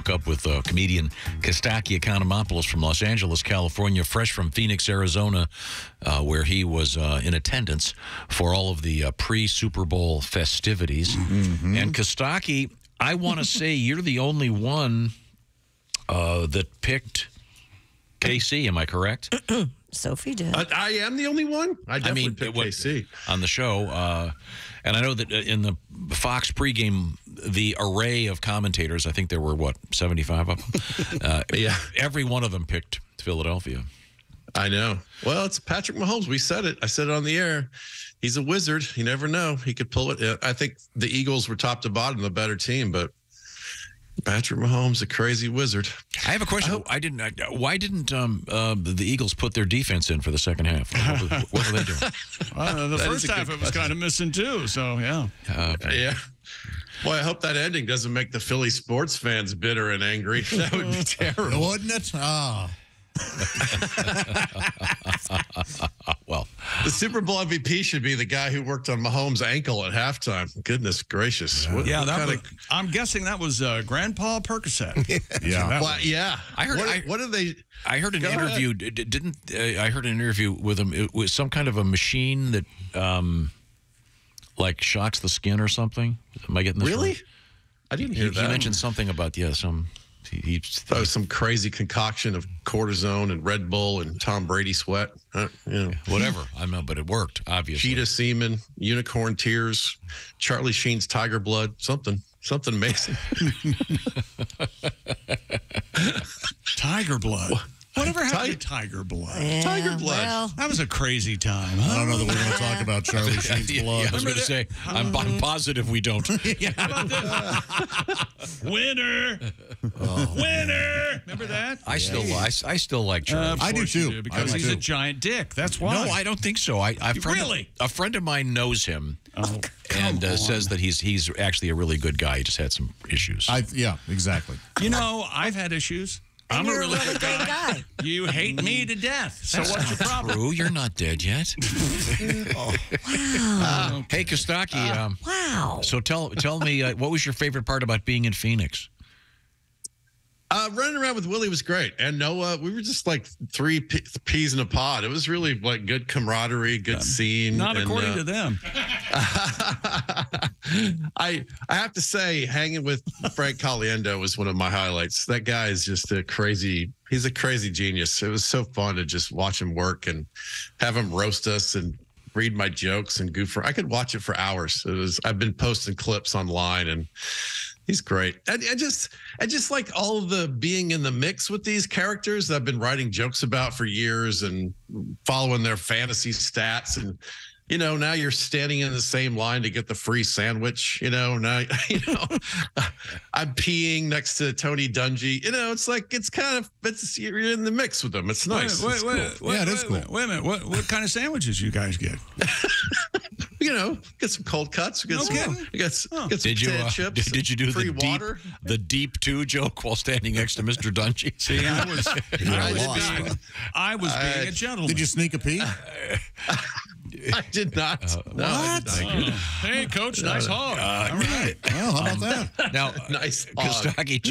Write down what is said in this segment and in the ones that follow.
hook up with comedian Costaki Economopoulos from Los Angeles, California, fresh from Phoenix, Arizona, where he was in attendance for all of the pre-Super Bowl festivities. And Costaki, I want to say you're the only one that picked KC. Am I correct? Sophie did. I am the only one? I definitely picked KC. On the show. And I know that in the Fox pregame, the array of commentators, I think there were, 75 of them? Yeah. Every one of them picked Philadelphia. I know. Well, it's Patrick Mahomes. We said it. I said it on the air. He's a wizard. You never know. He could pull it. I think the Eagles were top to bottom the better team, but Patrick Mahomes, a crazy wizard. I have a question. Why didn't the Eagles put their defense in for the second half? What were they doing? The first half it was kind of missing too. So yeah, yeah. Well, I hope that ending doesn't make the Philly sports fans bitter and angry. That would be terrible, wouldn't it? Well, the Super Bowl MVP should be the guy who worked on Mahomes' ankle at halftime. Goodness gracious! I'm guessing that was Grandpa Percocet. Yeah. Well, yeah. I heard. What did they? I heard an interview. I heard an interview with him. It was some kind of a machine that, like, shocks the skin or something. Am I getting this really? Right? I didn't hear that. He mentioned something about some. Some crazy concoction of cortisone and Red Bull and Tom Brady sweat. Whatever. I know, but it worked, obviously. Cheetah semen, unicorn tears, Charlie Sheen's tiger blood, something amazing. Tiger blood. Whatever happened to tiger blood? Yeah, Tiger blood. Well, That was a crazy time. Huh? I don't know that we're going to talk about Charlie Sheen's blood. Yeah, I was going to say, I'm positive we don't. Winner. Winner. Remember that? I still like Charlie. I do too. Because he's a giant dick. That's why. No, I don't think so. A friend of mine knows him. And says that he's actually a really good guy. He just had some issues. Yeah, exactly. You know, I've had issues. I'm a really good guy. You hate me to death. So what's your problem? True, you're not dead yet. wow. Hey, Costaki. Wow. So tell me, what was your favorite part about being in Phoenix? Running around with Willie was great. And Noah, we were just like three peas in a pod. It was really like good camaraderie, good scene. Not according to them. I have to say, hanging with Frank Caliendo was one of my highlights. That guy is just he's a crazy genius. It was so fun to just watch him work and have him roast us and read my jokes and goof. I could watch it for hours. I've been posting clips online and he's great. And just like all of the being in the mix with these characters that I've been writing jokes about for years and following their fantasy stats. And, now you're standing in the same line to get the free sandwich, now, I'm peeing next to Tony Dungy. You're in the mix with them. It's nice. Wait, it is cool. Wait a minute. What kind of sandwiches you guys get? Get some cold cuts. We got some potato chips. Did you do free water? The deep two joke while standing next to Mr. Dungy? See, I was being a gentleman. Did you sneak a peek? I did not. No, I did not. Hey, Coach, nice hog. All right. Well, how about that? Now, nice Costaki,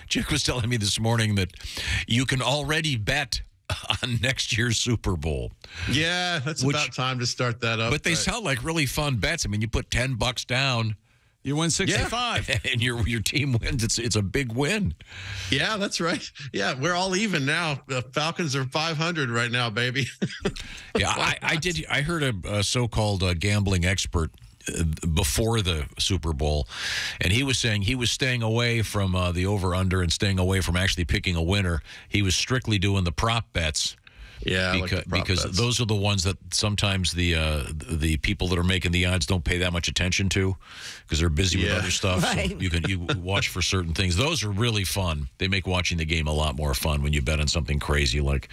Chick was telling me this morning that you can already bet on next year's Super Bowl. Yeah, that's about time to start that up. But they sound like really fun bets. I mean, you put $10 down. You win 65. And your team wins. It's a big win. Yeah, that's right. Yeah, we're all even now. The Falcons are 500 right now, baby. Yeah, I heard a so-called gambling expert before the Super Bowl, and he was saying he was staying away from the over-under and staying away from actually picking a winner. He was strictly doing the prop bets. Yeah, because those are the ones that sometimes the people that are making the odds don't pay that much attention to because they're busy with other stuff. Right. So you watch for certain things. Those are really fun. They make watching the game a lot more fun when you bet on something crazy like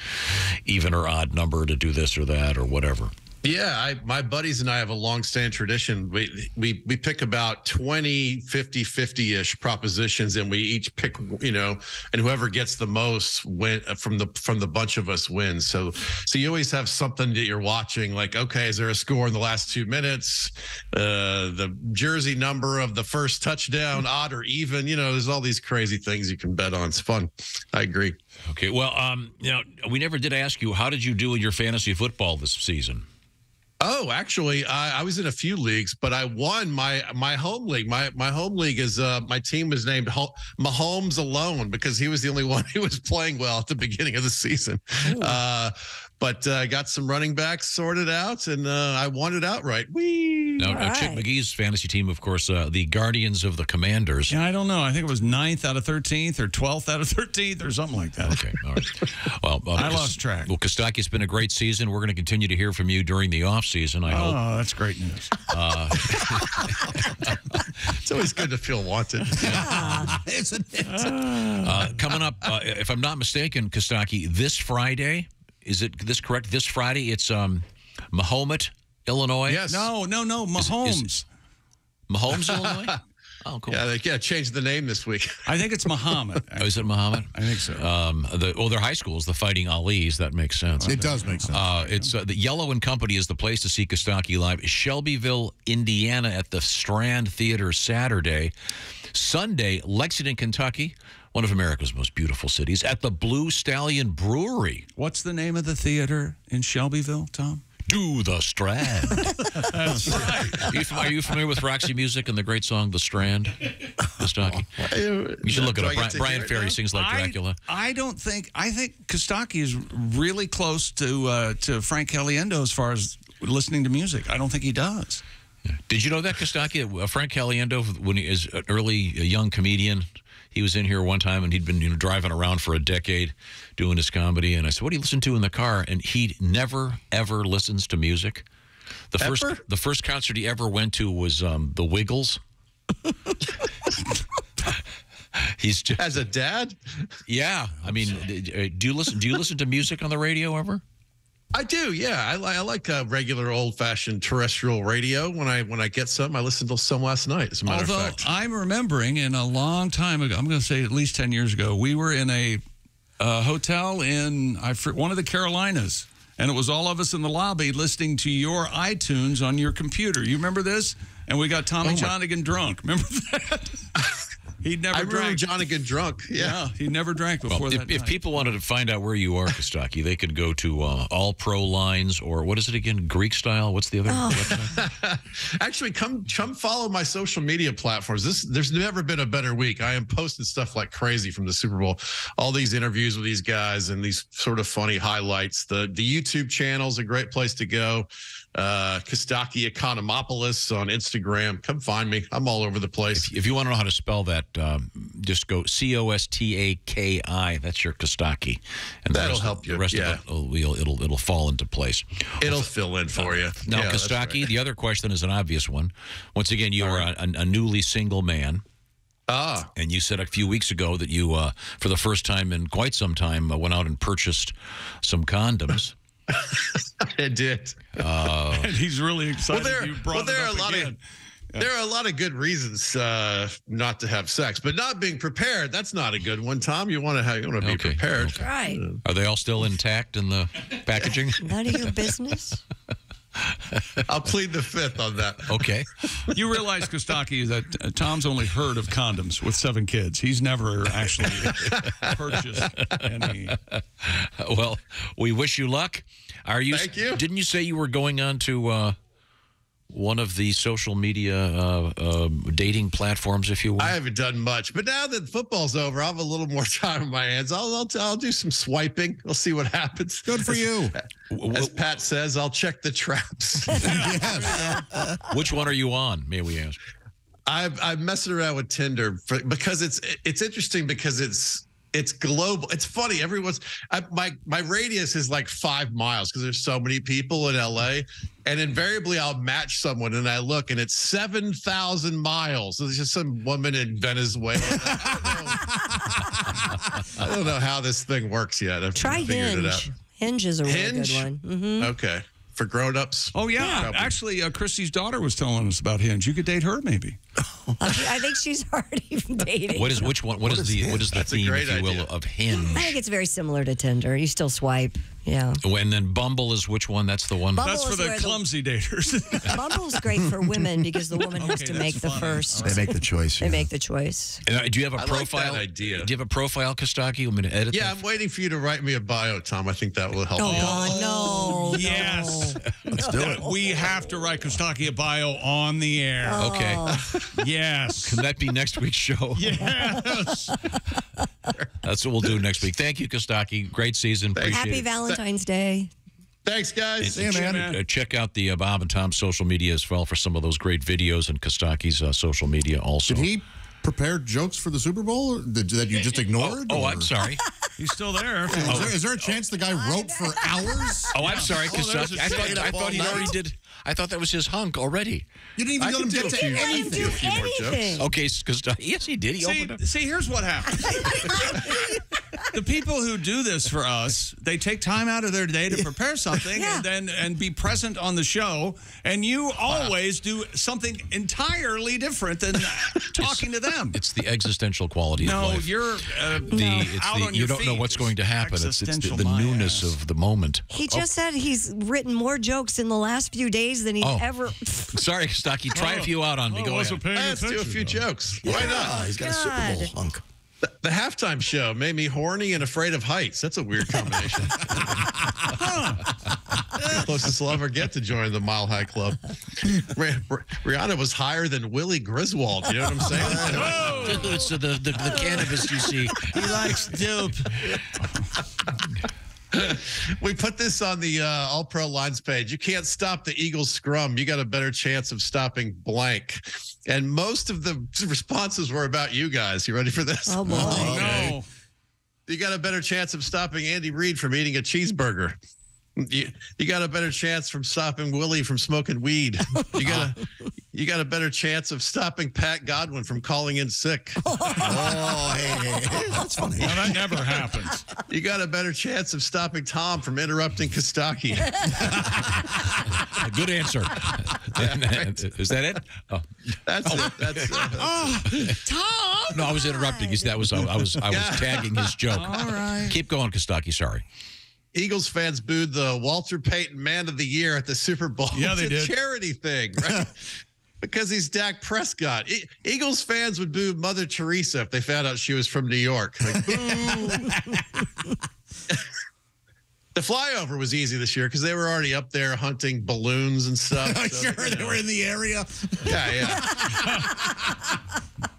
even or odd number to do this or that or whatever. Yeah, my buddies and I have a long-standing tradition. We pick about 20, 50, 50-ish propositions, and we each pick, and whoever gets the most win from the bunch of us wins. So you always have something that you're watching, like, okay, is there a score in the last 2 minutes? The jersey number of the first touchdown, odd or even. There's all these crazy things you can bet on. It's fun. I agree. Okay, well, we never did ask you, how did you do in your fantasy football this season? Oh, actually, I was in a few leagues, but I won my home league. My home league is my team was named Mahomes Alone because he was the only one who was playing well at the beginning of the season. But I got some running backs sorted out, and I won it outright. Now, All Chick right. McGee's fantasy team, of course, the Guardians of the Commanders. Yeah, I don't know. I think it was 9th out of 13th or 12th out of 13th or something like that. Okay, all right. Well, I lost track. Well, Costaki, it's been a great season. We're going to continue to hear from you during the off season. I hope. Oh, that's great news. It's always good to feel wanted. Isn't it? Coming up, if I'm not mistaken, Costaki, this Friday, is it this correct? This Friday, it's Mahomet, Illinois. Yes. No, Mahomes. Mahomes, Illinois. Oh, cool. Yeah, they changed the name this week. I think it's Muhammad. Oh, is it Muhammad? I think so. Their high school is the Fighting Ali's. That makes sense. It does make sense. It's the Yellow and Company is the place to see Costaki live. Shelbyville, Indiana, at the Strand Theater Saturday. Sunday, Lexington, Kentucky, one of America's most beautiful cities, at the Blue Stallion Brewery. What's the name of the theater in Shelbyville, Tom? To the Strand. That's right. Are you familiar with Roxy Music and the great song "The Strand"? Costaki. You should look it up. Brian Ferry sings like Dracula. I think Costaki is really close to Frank Caliendo as far as listening to music. I don't think he does. Did you know that, Costaki? Frank Caliendo, when he is a young comedian, he was in here one time, and he'd been driving around for a decade doing his comedy. And I said, "What do you listen to in the car?" And he never ever listens to music. The first concert he ever went to was the Wiggles. He's just, As a dad? yeah. I mean, do you listen to music on the radio ever? I do, yeah. I like regular old-fashioned terrestrial radio. When I get some, I listened to some last night, as a matter of fact. I'm remembering in a long time ago, I'm going to say at least 10 years ago, we were in a hotel in one of the Carolinas, and it was all of us in the lobby listening to your iTunes on your computer. You remember this? And we got Tommy Johnigan drunk. Remember that? He'd never remember drank. Johnigan drunk. Yeah. He never drank before that if night. people wanted to find out where you are, Costaki, they could go to All Pro Lines, or what is it again? Greek Style? What's the other website? Actually, come follow my social media platforms. There's never been a better week. I am posting stuff like crazy from the Super Bowl. All these interviews with these guys and these sort of funny highlights. The YouTube channel is a great place to go. Costaki Economopoulos on Instagram. Come find me. I'm all over the place. If you want to know how to spell that, just go Costaki. That's your Costaki, and That'll help you. The rest Yeah. of it, it'll fall into place. It'll fill in for you. Now, Yeah, that's Costaki, right. the other question is an obvious one. Once again, you are a newly single man. And you said a few weeks ago that you, for the first time in quite some time, went out and purchased some condoms. It did. And he's really excited you brought it up again. There are a lot of good reasons not to have sex, but not being prepared, that's not a good one, Tom. You want to be prepared. Okay. Right. Are they all still intact in the packaging? None of your business. I'll plead the fifth on that. Okay. You realize, Costaki, that Tom's only heard of condoms with 7 kids. He's never actually purchased any. Well, we wish you luck. Thank you. Didn't you say you were going on to one of the social media dating platforms, if you will? I haven't done much, but now that football's over, I'll have a little more time on my hands. I'll do some swiping. We'll see what happens. Good for you. As Pat says, I'll check the traps. Yes. Which one are you on, may we ask? I'm messing around with Tinder because it's interesting because it's global. It's funny. My radius is like 5 miles because there's so many people in LA, and invariably I'll match someone and I look and it's 7,000 miles. There's just some woman in Venezuela. I don't know how this thing works yet. I've Try figured it out. Hinge. Hinge is a really Hinge? good one. Mm-hmm. Okay. for grown-ups. Oh, yeah. Probably. Actually, Christy's daughter was telling us about Hinge. You could date her, maybe. I think she's already dating. Which one? What is the That's a theme, great if you will, idea. of Hinge? I think it's very similar to Tinder. You still swipe. Yeah. And then Bumble is which one? That's the one. Bumble That's for is the where clumsy daters. Bumble's great for women because the woman has Okay, to make that's the funny. first. They make the choice. They make the choice. Do you have a I like profile? that idea. Do you have a profile, Costaki? You want me to edit Yeah, that? I'm waiting for you to write me a bio, Tom. I think that will help Oh, me. God, no. Yes. Let's do it. We have to write Costaki a bio on the air. Okay. Yes. Can that be next week's show? Yes. That's what we'll do next week. Thank you, Costaki. Great season. Appreciate Happy it. Valentine's Day. Thanks, guys. See you, man. Check out the Bob and Tom social media as well for some of those great videos, and Kostaki's social media also. Did he prepare jokes for the Super Bowl that you just ignored? Oh, or- I'm sorry. He's still there. Is there a chance the guy wrote for hours? Oh, I'm sorry, there's Kostaki. a I stayed thought up all he already night? did. I thought that was his hunk already. You didn't even I let him can get do to a few- Let him do few more jokes. anything. Okay, Kostaki. Yes, he did. He opened up. See, here's what happens. The people who do this for us, they take time out of their day to prepare something Yeah. and be present on the show. And you always do something entirely different than talking to them. It's the existential quality of No, life. you're out on You your don't know feet. what's going to happen. It's Existential the my newness ass. of the moment. He just said he's written more jokes in the last few days than he's Oh. ever. Sorry, Kostaki. Try a few out on me. Go ahead. Let's do a few jokes. Why not? Ah, he's got a Super Bowl God. hunk. The halftime show made me horny and afraid of heights. That's a weird combination. Closest I'll ever get to joining the Mile High Club. Rihanna was higher than Willie Griswold. You know what I'm saying? It's the cannabis you see. He likes dope. We put this on the All Pro Lines page. You can't stop the Eagles scrum. You got a better chance of stopping blank. And most of the responses were about you guys. You ready for this? Oh, boy. No. You got a better chance of stopping Andy Reid from eating a cheeseburger. You got a better chance from stopping Willie from smoking weed. You got a better chance of stopping Pat Godwin from calling in sick. Oh, hey, that's funny. No, that never happens. You got a better chance of stopping Tom from interrupting Kostaki. Good answer. Is that it? Oh. That's it. That's Tom! No, I was interrupting. I was tagging his joke. All right. Keep going, Kostaki. Sorry. Eagles fans booed the Walter Payton Man of the Year at the Super Bowl. Yeah, they it's a did. charity thing, right? Because he's Dak Prescott. Eagles fans would boo Mother Teresa if they found out she was from New York. Like, boo. The flyover was easy this year because they were already up there hunting balloons and stuff. So, Sure, they were in the area. yeah.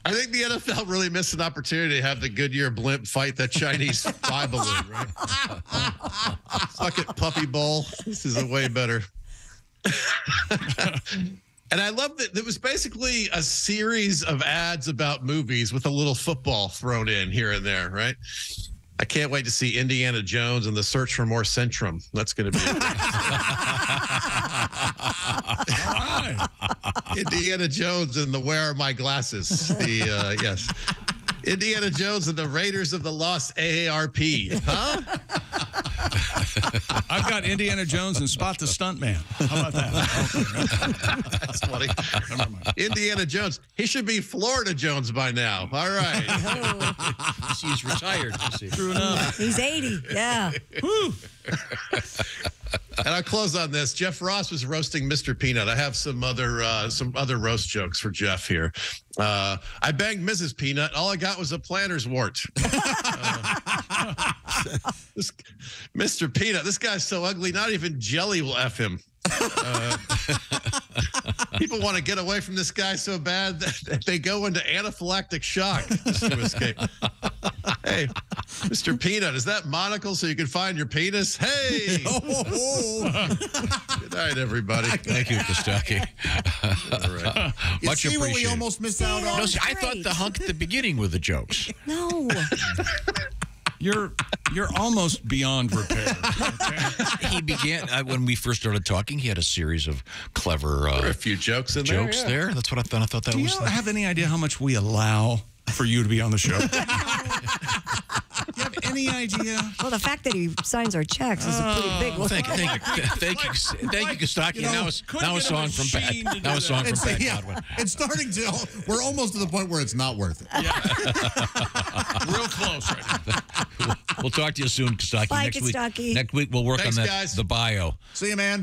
I think the NFL really missed an opportunity to have the Goodyear blimp fight that Chinese fly balloon, right? Fuck it, Puppy Bowl. This is a way better. And I love that it was basically a series of ads about movies with a little football thrown in here and there, right? I can't wait to see Indiana Jones and the Search for More Centrum. That's going to be Indiana Jones and the Where Are My Glasses? Yes. Indiana Jones and the Raiders of the Lost AARP. Huh? I've got Indiana Jones and Spot the Stuntman. How about that? That's funny. Indiana Jones. He should be Florida Jones by now. All right. He's retired. True enough. He's 80. Yeah. And I'll close on this. Jeff Ross was roasting Mr. Peanut. I have some other roast jokes for Jeff here. I banged Mrs. Peanut. All I got was a planter's wart. Mr. Peanut, this guy's so ugly, not even jelly will F him. People want to get away from this guy so bad that they go into anaphylactic shock just to escape. Hey, Mr. Peanut, is that monocle so you can find your penis? Hey! Good night, everybody. Thank you, Kostaki. All right. You Much see what we appreciated. almost missed out on? No, see, I thought Great. the hunk at the beginning were the jokes. No. You're almost beyond repair. Okay? He began when we first started talking. He had a series of clever A few jokes in there. jokes yeah. there. That's what I thought. I thought that Do you was. have any idea how much we allow for you to be on the show? Do you have any any idea? Well, the fact that he signs our checks is a pretty big one. Thank you, Kostaki. Now a song from Pat. Now a song from Pat Godwin. It's starting to. We're almost to the point where it's not worth it. Real close right now. We'll talk to you soon, Kostaki. Bye, Next week. Kostaki. Next week we'll work Thanks, on guys. the bio. See you, man.